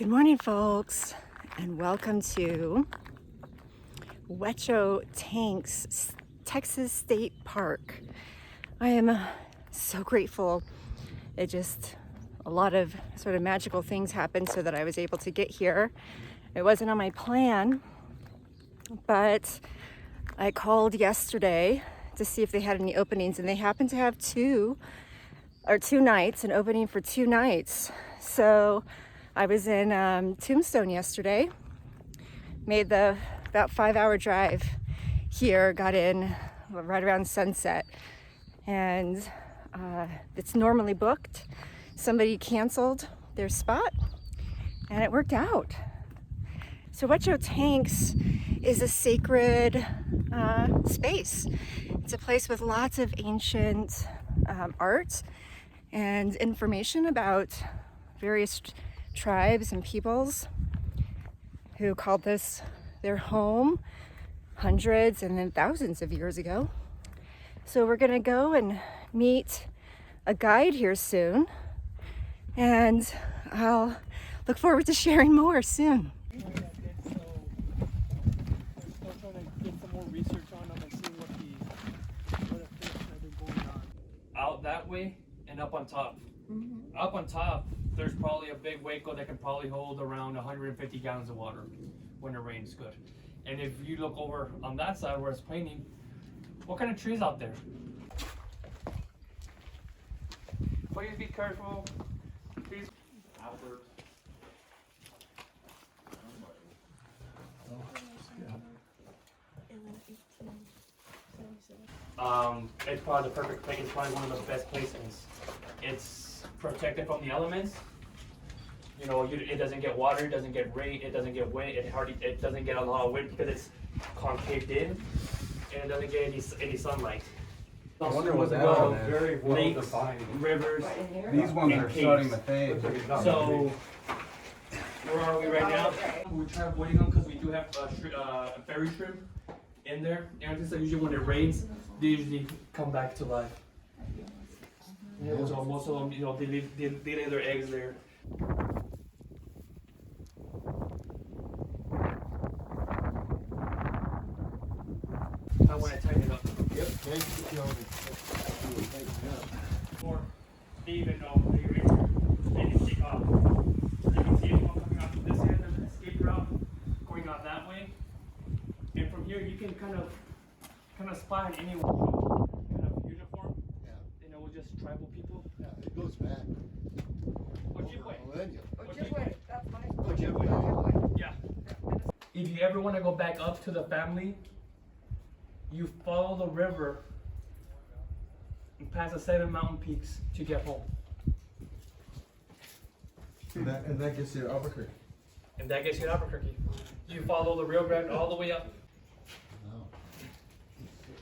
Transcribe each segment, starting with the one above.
Good morning, folks, and welcome to Hueco Tanks, Texas State Park. I am so grateful. A lot of sort of magical things happened so that I was able to get here. It wasn't on my plan, but I called yesterday to see if they had any openings, and they happened to have two nights, an opening for 2 nights. So I was in Tombstone yesterday, made the about 5-hour drive here, got in right around sunset, and it's normally booked. Somebody canceled their spot and it worked out. So Hueco Tanks is a sacred space. It's a place with lots of ancient art and information about various tribes and peoples who called this their home hundreds and then thousands of years ago. So we're gonna go and meet a guide here soon, and I'll look forward to sharing more soon. Out that way and up on top. Up on top, there's probably a big Hueco that can probably hold around 150 gallons of water when it rains good. And if you look over on that side where it's painting, what kind of trees out there? Please be careful. Please. Albert. It's probably the perfect place. It's probably one of the best places. It's protected from the elements. You know, it doesn't get water, it doesn't get rain, it doesn't get wind, it doesn't get a lot of wind because it's concaved in, and it doesn't get any sunlight. I wonder what that one is. Very well defined. Rivers. These ones are starting to fade. So, where are we right now? We try avoiding them because we do have a fairy shrimp in there. And usually when it rains, they usually come back to life. Yeah, so most of them, you know, they lay their eggs there. I want to tighten it up. Yep, thank you. Or even though you can see anyone coming out from this end, there's an escape route going out that way. And from here you can kind of spot anyone kind of uniform. Yeah. And it was just tribal people. Yeah, it goes back. Yeah. If you ever want to go back up to the family, you follow the river and pass the 7 mountain peaks to get home. And that gets you to Albuquerque. And that gets you to Albuquerque. You follow the Rio Grande all the way up.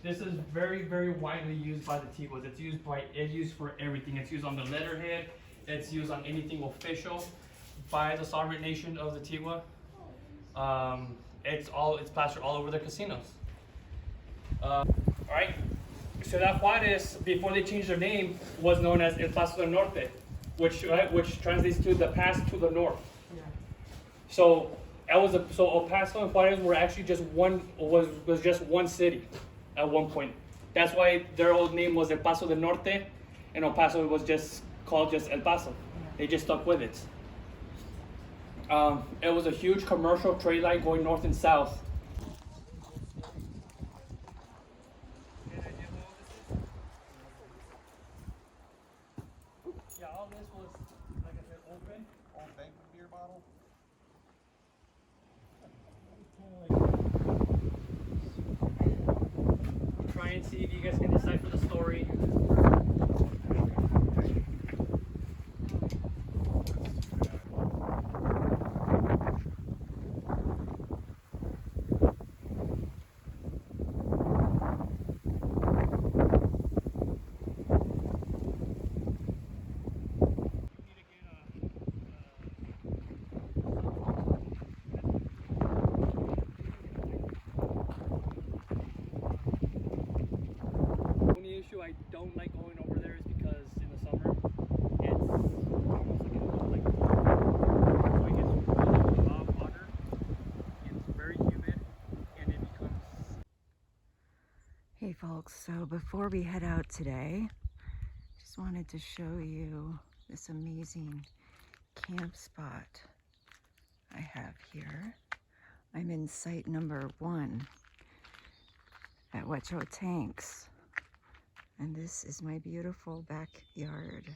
This is very, very widely used by the Tiwas. It's used for everything. It's used on the letterhead. It's used on anything official by the sovereign nation of the Tiwa. It's plastered all over the casinos. All right. Ciudad Juarez, before they changed their name, was known as El Paso del Norte, which translates to the pass to the north. Yeah. So El Paso and Juarez were actually just was just one city at one point. That's why their old name was El Paso del Norte, and El Paso was just called El Paso. They just stuck with it. It was a huge commercial trade line going north and south. Yeah, all this was, like I said, open. Old bank beer bottle. Try and see if you guys can decipher the story. Issue I don't like going over there is because in the summer it's almost like so it gets Hey folks, so before we head out today, just wanted to show you this amazing camp spot I have here. I'm in site number 1 at Hueco Tanks, and this is my beautiful backyard.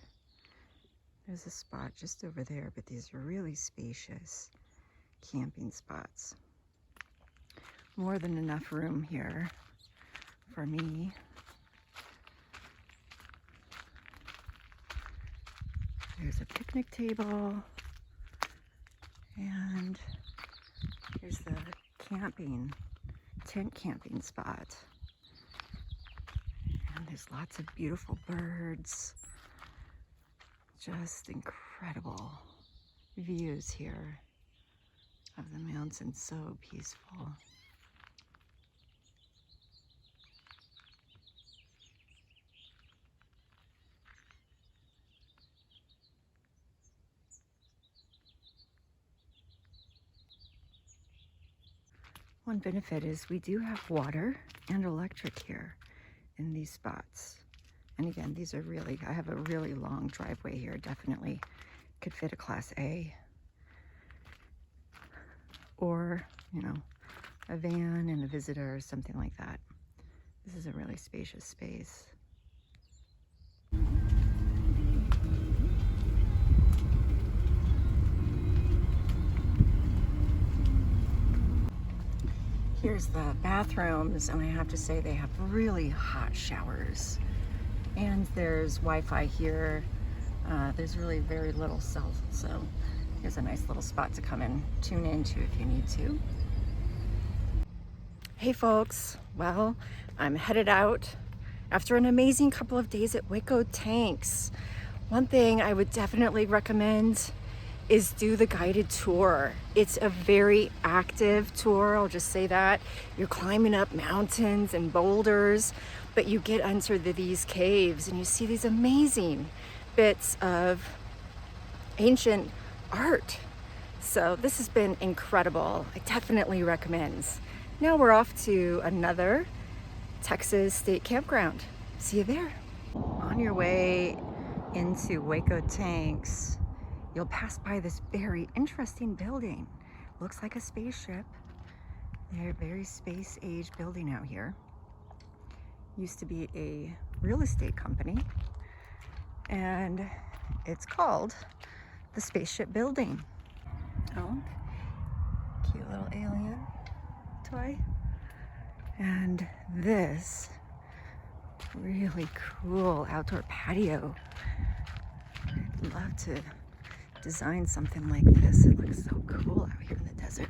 There's a spot just over there, but these are really spacious camping spots. More than enough room here for me. There's a picnic table, and here's the tent camping spot. And there's lots of beautiful birds. Just incredible views here of the mountains, so peaceful. One benefit is we do have water and electric here in these spots. And again, these are really, I have a really long driveway here. Definitely could fit a Class A. Or, you know, a van and a visitor or something like that. This is a really spacious space. Here's the bathrooms, and I have to say they have really hot showers. And there's Wi-Fi here. There's really very little cell, so here's a nice little spot to come and tune into if you need to. Hey folks, well, I'm headed out after an amazing couple of days at Hueco Tanks. One thing I would definitely recommend is do the guided tour. It's a very active tour, I'll just say that. You're climbing up mountains and boulders, but you get under these caves and you see these amazing bits of ancient art. So this has been incredible. I definitely recommend. Now we're off to another Texas state campground. See you there. On your way into Hueco Tanks, you'll pass by this very interesting building. Looks like a spaceship. They're a very space-age building out here. Used to be a real estate company, and it's called the Spaceship Building. Oh, cute little alien toy. And this really cool outdoor patio. I'd love to design something like this. It looks so cool out here in the desert.